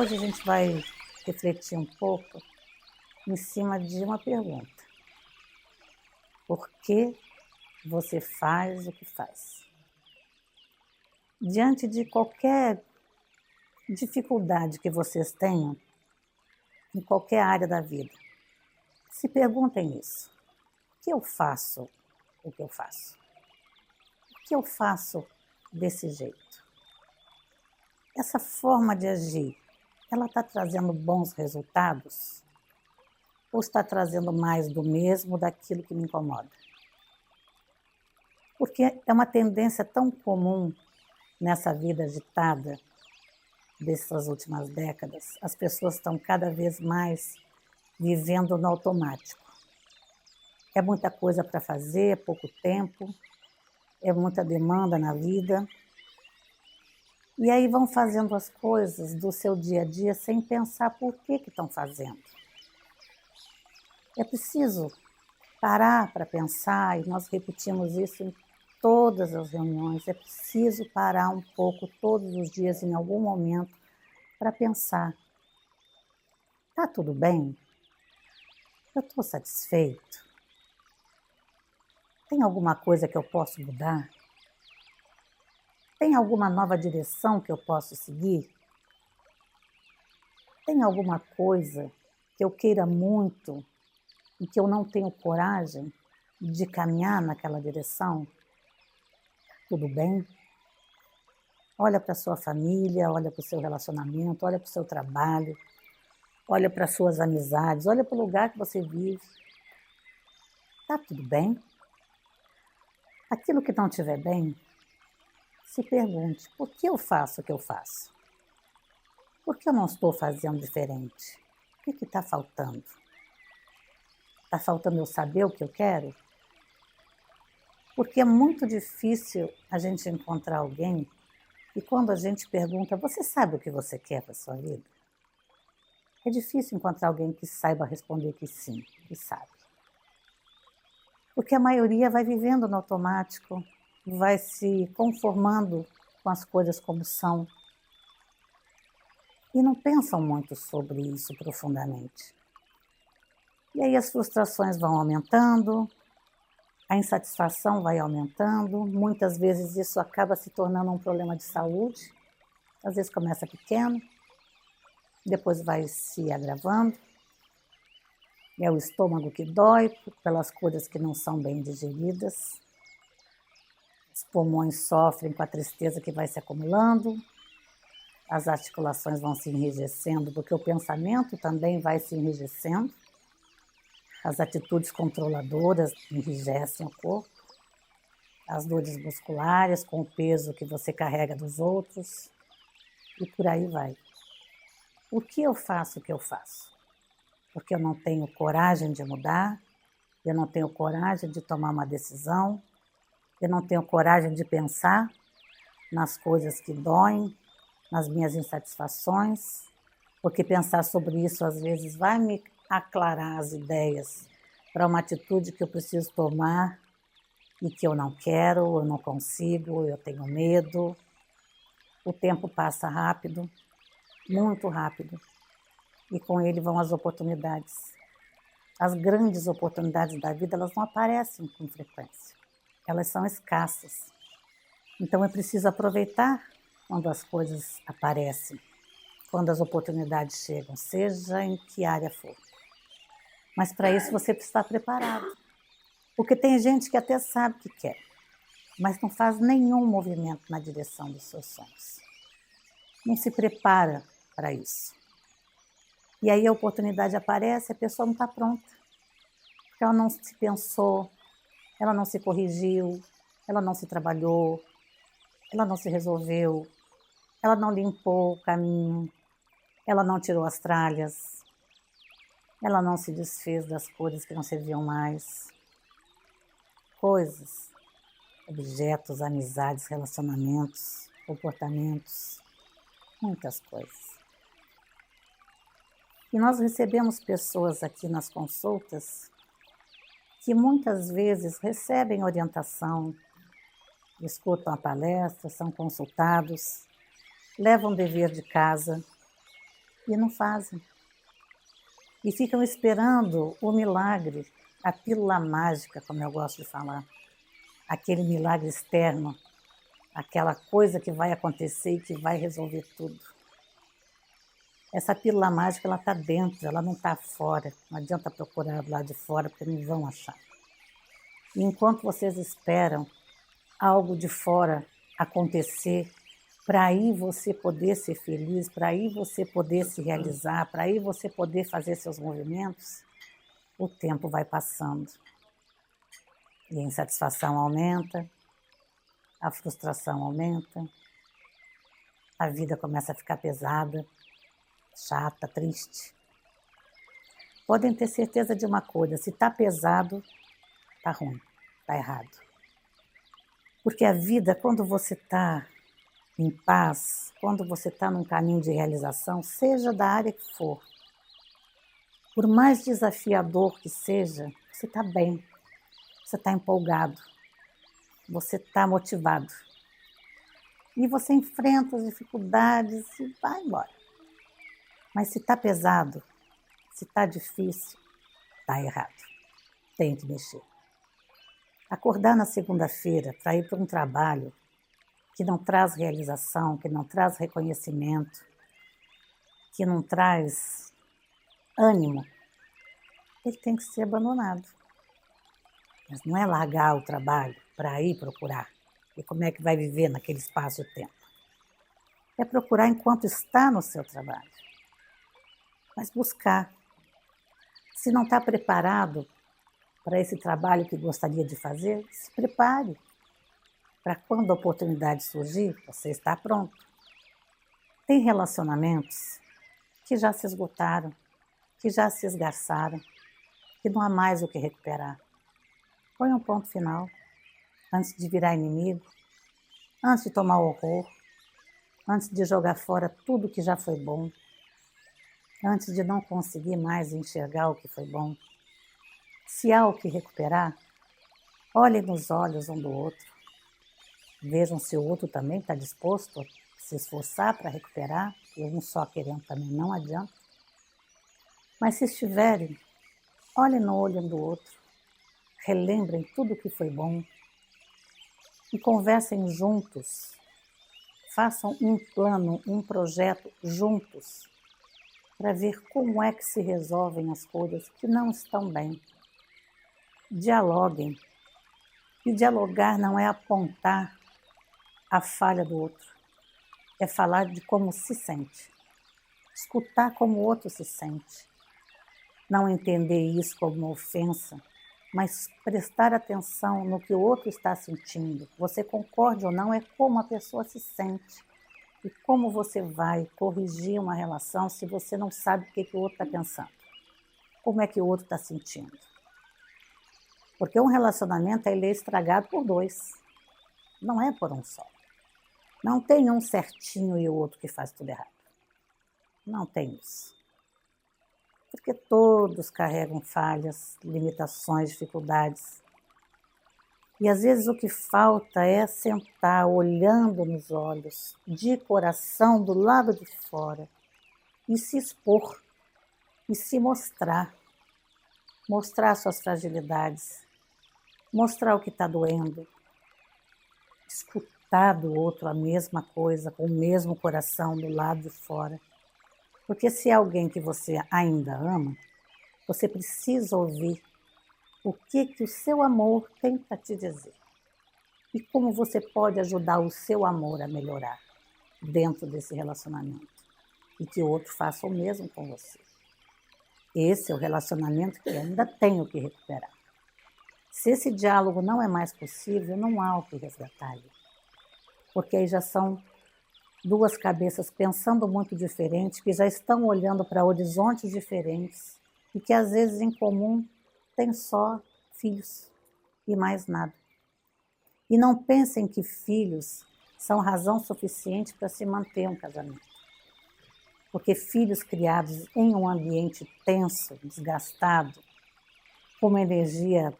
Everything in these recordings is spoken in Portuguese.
hoje a gente vai refletir um pouco em cima de uma pergunta. Por que você faz o que faz? Diante de qualquer dificuldade que vocês tenham, em qualquer área da vida, se perguntem isso. Por que eu faço o que eu faço? Por que eu faço desse jeito? Essa forma de agir, ela está trazendo bons resultados? Ou está trazendo mais do mesmo, daquilo que me incomoda? Porque é uma tendência tão comum nessa vida agitada dessas últimas décadas. As pessoas estão cada vez mais vivendo no automático. É muita coisa para fazer, é pouco tempo, é muita demanda na vida. E aí vão fazendo as coisas do seu dia a dia sem pensar por que estão fazendo. É preciso parar para pensar, e nós repetimos isso em todas as reuniões, é preciso parar um pouco todos os dias, em algum momento, para pensar. Está tudo bem? Eu estou satisfeito? Tem alguma coisa que eu posso mudar? Tem alguma nova direção que eu posso seguir? Tem alguma coisa que eu queira muito e que eu não tenho coragem de caminhar naquela direção? Tudo bem? Olha para a sua família, olha para o seu relacionamento, olha para o seu trabalho, olha para as suas amizades, olha para o lugar que você vive. Está tudo bem? Aquilo que não estiver bem, se pergunte, por que eu faço o que eu faço? Por que eu não estou fazendo diferente? O que está faltando? Está faltando eu saber o que eu quero? Porque é muito difícil a gente encontrar alguém e quando a gente pergunta, você sabe o que você quer para a sua vida? É difícil encontrar alguém que saiba responder que sim, que sabe. Porque a maioria vai vivendo no automático, vai se conformando com as coisas como são e não pensam muito sobre isso profundamente. E aí as frustrações vão aumentando, a insatisfação vai aumentando, muitas vezes isso acaba se tornando um problema de saúde, às vezes começa pequeno, depois vai se agravando, é o estômago que dói pelas coisas que não são bem digeridas, os pulmões sofrem com a tristeza que vai se acumulando, as articulações vão se enrijecendo, porque o pensamento também vai se enrijecendo, as atitudes controladoras enrijecem o corpo, as dores musculares com o peso que você carrega dos outros, e por aí vai. Por que eu faço o que eu faço? Porque eu não tenho coragem de mudar, eu não tenho coragem de tomar uma decisão, eu não tenho coragem de pensar nas coisas que doem, nas minhas insatisfações, porque pensar sobre isso às vezes vai me aclarar as ideias para uma atitude que eu preciso tomar e que eu não quero, eu não consigo, eu tenho medo. O tempo passa rápido, muito rápido, e com ele vão as oportunidades. As grandes oportunidades da vida, elas não aparecem com frequência, elas são escassas. Então é preciso aproveitar quando as coisas aparecem, quando as oportunidades chegam, seja em que área for. Mas para isso você precisa estar preparado, porque tem gente que até sabe o que quer, mas não faz nenhum movimento na direção dos seus sonhos. Não se prepara para isso. E aí a oportunidade aparece, a pessoa não está pronta. Porque ela não se pensou, ela não se corrigiu, ela não se trabalhou, ela não se resolveu, ela não limpou o caminho, ela não tirou as tralhas, ela não se desfez das coisas que não serviam mais. Coisas, objetos, amizades, relacionamentos, comportamentos, muitas coisas. E nós recebemos pessoas aqui nas consultas que muitas vezes recebem orientação, escutam a palestra, são consultados, levam dever de casa, e não fazem. E ficam esperando o milagre, a pílula mágica, como eu gosto de falar, aquele milagre externo, aquela coisa que vai acontecer e que vai resolver tudo. Essa pílula mágica, ela está dentro, ela não está fora. Não adianta procurar lá de fora, porque não vão achar. E enquanto vocês esperam algo de fora acontecer, para aí você poder ser feliz, para aí você poder se realizar, para aí você poder fazer seus movimentos, o tempo vai passando. E a insatisfação aumenta, a frustração aumenta, a vida começa a ficar pesada, chata, triste. Podem ter certeza de uma coisa, se está pesado, está ruim, está errado. Porque a vida, quando você está em paz, quando você está num caminho de realização, seja da área que for, por mais desafiador que seja, você está bem, você está empolgado, você está motivado. E você enfrenta as dificuldades e vai embora. Mas se está pesado, se está difícil, está errado. Tem que mexer. Acordar na segunda-feira para ir para um trabalho que não traz realização, que não traz reconhecimento, que não traz ânimo, ele tem que ser abandonado. Mas não é largar o trabalho para ir procurar. E como é que vai viver naquele espaço de tempo? É procurar enquanto está no seu trabalho. Mas buscar. Se não está preparado para esse trabalho que gostaria de fazer, se prepare. Para quando a oportunidade surgir, você está pronto. Tem relacionamentos que já se esgotaram, que já se esgarçaram, que não há mais o que recuperar. Põe um ponto final, antes de virar inimigo, antes de tomar horror, antes de jogar fora tudo que já foi bom, antes de não conseguir mais enxergar o que foi bom. Se há o que recuperar, olhem nos olhos um do outro. Vejam se o outro também está disposto a se esforçar para recuperar, e um só querendo também não adianta. Mas se estiverem, olhem no olho um do outro, relembrem tudo o que foi bom e conversem juntos. Façam um plano, um projeto juntos para ver como é que se resolvem as coisas que não estão bem. Dialoguem. E dialogar não é apontar a falha do outro, é falar de como se sente, escutar como o outro se sente, não entender isso como uma ofensa, mas prestar atenção no que o outro está sentindo. Você concorde ou não, é como a pessoa se sente e como você vai corrigir uma relação se você não sabe o que o outro está pensando, como é que o outro está sentindo. Porque um relacionamento ele é estragado por dois, não é por um só. Não tem um certinho e o outro que faz tudo errado. Não tem isso. Porque todos carregam falhas, limitações, dificuldades. E às vezes o que falta é sentar olhando nos olhos, de coração, do lado de fora, e se expor, e se mostrar. Mostrar suas fragilidades, mostrar o que está doendo, escutar do outro a mesma coisa, com o mesmo coração do lado de fora. Porque se é alguém que você ainda ama, você precisa ouvir o que o seu amor tem para te dizer. E como você pode ajudar o seu amor a melhorar dentro desse relacionamento. E que o outro faça o mesmo com você. Esse é o relacionamento que ainda tem o que recuperar. Se esse diálogo não é mais possível, não há o que resgatar ali. Porque aí já são duas cabeças pensando muito diferente, que já estão olhando para horizontes diferentes e que às vezes em comum tem só filhos e mais nada. E não pensem que filhos são razão suficiente para se manter um casamento. Porque filhos criados em um ambiente tenso, desgastado, com uma energia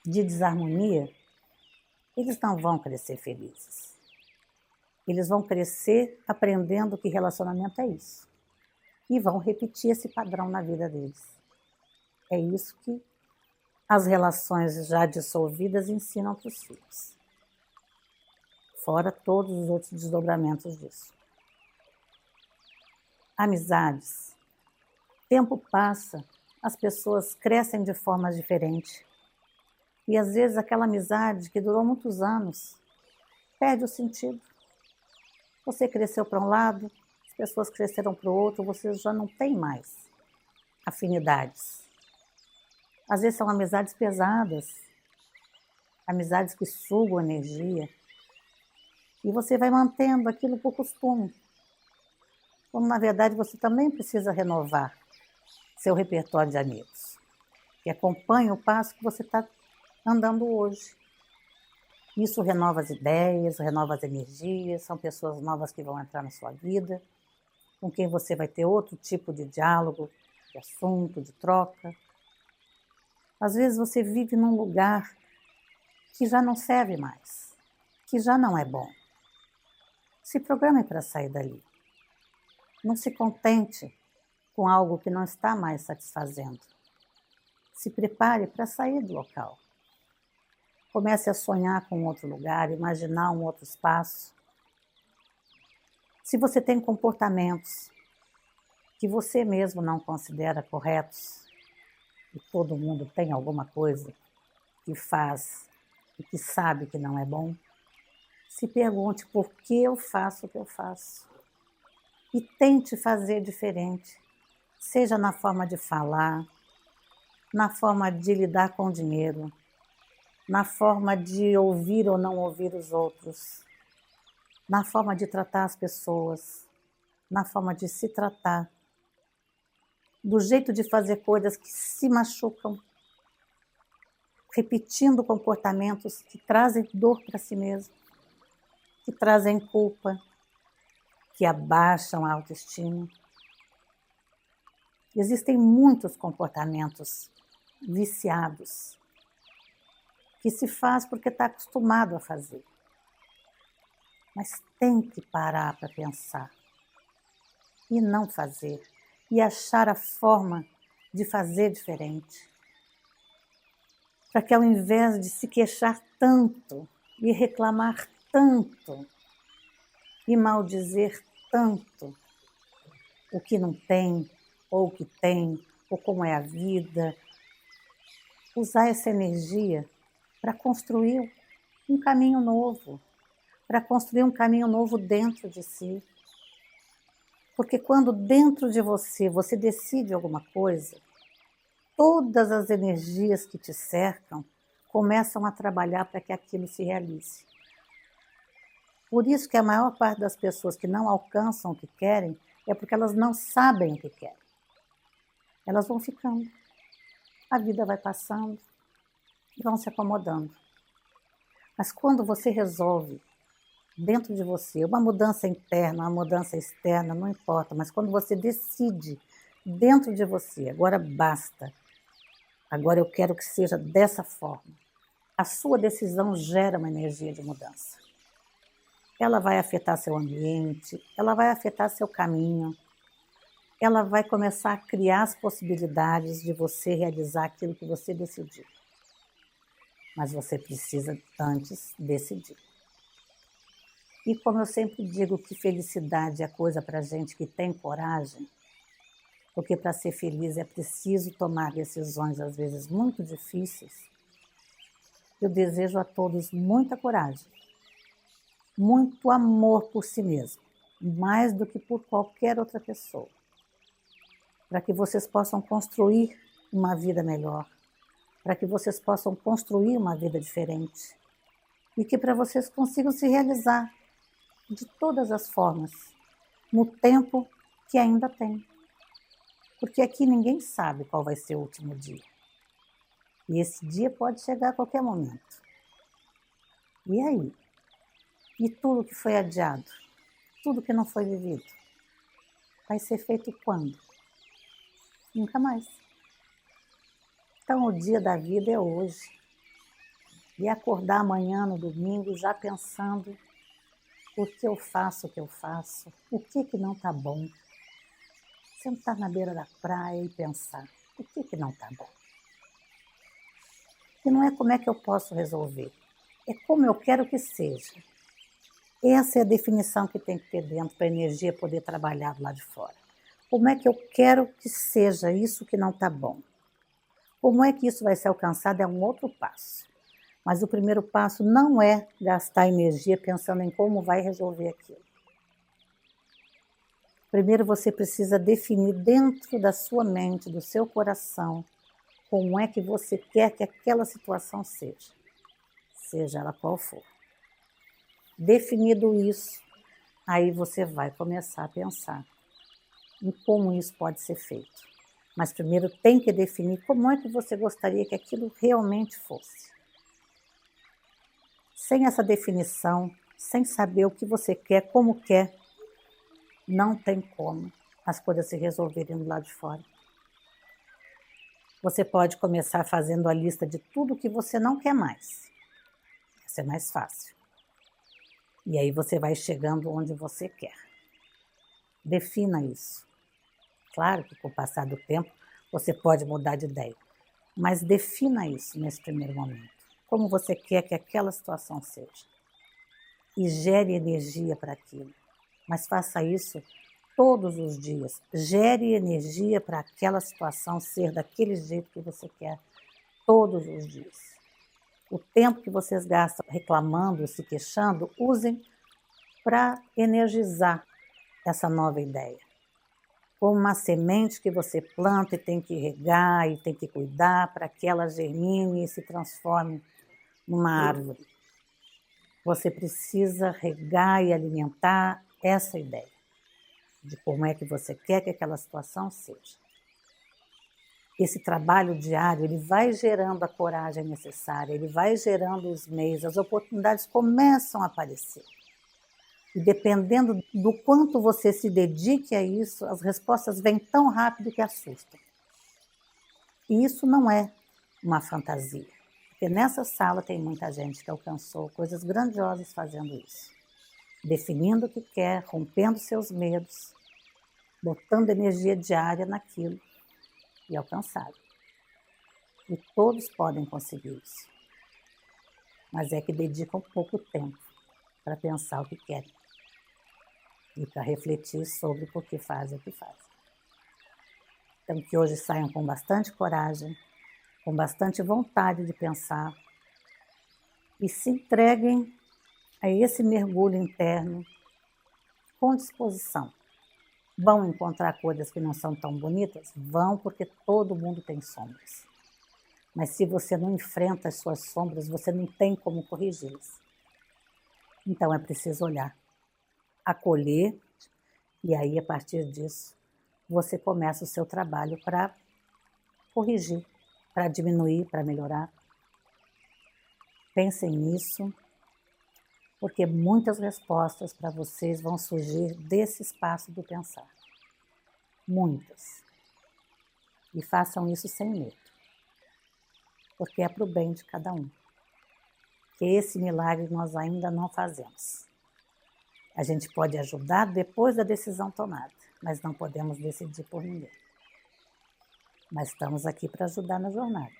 de desarmonia, eles não vão crescer felizes. Eles vão crescer aprendendo que relacionamento é isso. E vão repetir esse padrão na vida deles. É isso que as relações já dissolvidas ensinam para os filhos. Fora todos os outros desdobramentos disso. Amizades. Tempo passa, as pessoas crescem de formas diferentes. E às vezes aquela amizade que durou muitos anos perde o sentido. Você cresceu para um lado, as pessoas cresceram para o outro, vocês já não têm mais afinidades. Às vezes são amizades pesadas, amizades que sugam energia. E você vai mantendo aquilo por costume. Quando na verdade você também precisa renovar seu repertório de amigos, que acompanha o passo que você está andando hoje. Isso renova as ideias, renova as energias, são pessoas novas que vão entrar na sua vida, com quem você vai ter outro tipo de diálogo, de assunto, de troca. Às vezes você vive num lugar que já não serve mais, que já não é bom. Se programe para sair dali. Não se contente com algo que não está mais satisfazendo. Se prepare para sair do local. Comece a sonhar com outro lugar, imaginar um outro espaço. Se você tem comportamentos que você mesmo não considera corretos, e todo mundo tem alguma coisa que faz e que sabe que não é bom, se pergunte por que eu faço o que eu faço. E tente fazer diferente, seja na forma de falar, na forma de lidar com o dinheiro, na forma de ouvir ou não ouvir os outros, na forma de tratar as pessoas, na forma de se tratar, do jeito de fazer coisas que se machucam, repetindo comportamentos que trazem dor para si mesmo, que trazem culpa, que abaixam a autoestima. Existem muitos comportamentos viciados que se faz porque está acostumado a fazer. Mas tem que parar para pensar e não fazer, e achar a forma de fazer diferente. Para que ao invés de se queixar tanto e reclamar tanto e maldizer tanto o que não tem, ou o que tem, ou como é a vida, usar essa energia para construir um caminho novo, para construir um caminho novo dentro de si. Porque quando dentro de você decide alguma coisa, todas as energias que te cercam começam a trabalhar para que aquilo se realize. Por isso que a maior parte das pessoas que não alcançam o que querem é porque elas não sabem o que querem. Elas vão ficando. A vida vai passando e vão se acomodando. Mas quando você resolve dentro de você, uma mudança interna, uma mudança externa, não importa, mas quando você decide dentro de você, agora basta, agora eu quero que seja dessa forma, a sua decisão gera uma energia de mudança. Ela vai afetar seu ambiente, ela vai afetar seu caminho, ela vai começar a criar as possibilidades de você realizar aquilo que você decidiu. Mas você precisa antes decidir. E como eu sempre digo que felicidade é coisa para gente que tem coragem, porque para ser feliz é preciso tomar decisões às vezes muito difíceis, eu desejo a todos muita coragem, muito amor por si mesmo, mais do que por qualquer outra pessoa, para que vocês possam construir uma vida melhor, para que vocês possam construir uma vida diferente e que para vocês consigam se realizar de todas as formas, no tempo que ainda tem. Porque aqui ninguém sabe qual vai ser o último dia. E esse dia pode chegar a qualquer momento. E aí? E tudo que foi adiado? Tudo que não foi vivido? Vai ser feito quando? Nunca mais. Então o dia da vida é hoje. E acordar amanhã no domingo já pensando Por que eu faço o que eu faço? O que não está bom? Sentar na beira da praia e pensar, o que não está bom? E não é como é que eu posso resolver, é como eu quero que seja. Essa é a definição que tem que ter dentro para a energia poder trabalhar do lado de fora. Como é que eu quero que seja isso que não está bom? Como é que isso vai ser alcançado é um outro passo. Mas o primeiro passo não é gastar energia pensando em como vai resolver aquilo. Primeiro você precisa definir dentro da sua mente, do seu coração, como é que você quer que aquela situação seja ela qual for. Definido isso, aí você vai começar a pensar em como isso pode ser feito. Mas primeiro tem que definir como é que você gostaria que aquilo realmente fosse. Sem essa definição, sem saber o que você quer, como quer, não tem como as coisas se resolverem do lado de fora. Você pode começar fazendo a lista de tudo que você não quer mais. Isso é mais fácil. E aí você vai chegando onde você quer. Defina isso. Claro que com o passar do tempo você pode mudar de ideia, mas defina isso nesse primeiro momento. Como você quer que aquela situação seja. E gere energia para aquilo. Mas faça isso todos os dias. Gere energia para aquela situação ser daquele jeito que você quer todos os dias. O tempo que vocês gastam reclamando, se queixando, usem para energizar essa nova ideia. Como uma semente que você planta e tem que regar e tem que cuidar para que ela germine e se transforme numa árvore. Você precisa regar e alimentar essa ideia de como é que você quer que aquela situação seja. Esse trabalho diário, ele vai gerando a coragem necessária, ele vai gerando os meios, as oportunidades começam a aparecer. E dependendo do quanto você se dedique a isso, as respostas vêm tão rápido que assustam. E isso não é uma fantasia, porque nessa sala tem muita gente que alcançou coisas grandiosas fazendo isso. Definindo o que quer, rompendo seus medos, botando energia diária naquilo e alcançaram. E todos podem conseguir isso. Mas é que dedicam pouco tempo para pensar o que querem e para refletir sobre por que fazem o que fazem. Então, que hoje saiam com bastante coragem, com bastante vontade de pensar e se entreguem a esse mergulho interno com disposição. Vão encontrar coisas que não são tão bonitas? Vão, porque todo mundo tem sombras. Mas se você não enfrenta as suas sombras, você não tem como corrigi-las. Então é preciso olhar, acolher, e aí a partir disso você começa o seu trabalho para corrigir, para diminuir, para melhorar. Pensem nisso, porque muitas respostas para vocês vão surgir desse espaço do pensar. Muitas. E façam isso sem medo, porque é para o bem de cada um. Que esse milagre nós ainda não fazemos. A gente pode ajudar depois da decisão tomada, mas não podemos decidir por ninguém. Mas estamos aqui para ajudar na jornada.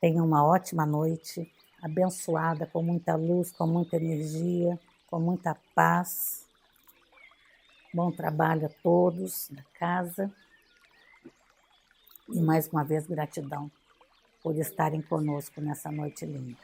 Tenham uma ótima noite, abençoada, com muita luz, com muita energia, com muita paz. Bom trabalho a todos da casa. E mais uma vez, gratidão por estarem conosco nessa noite linda.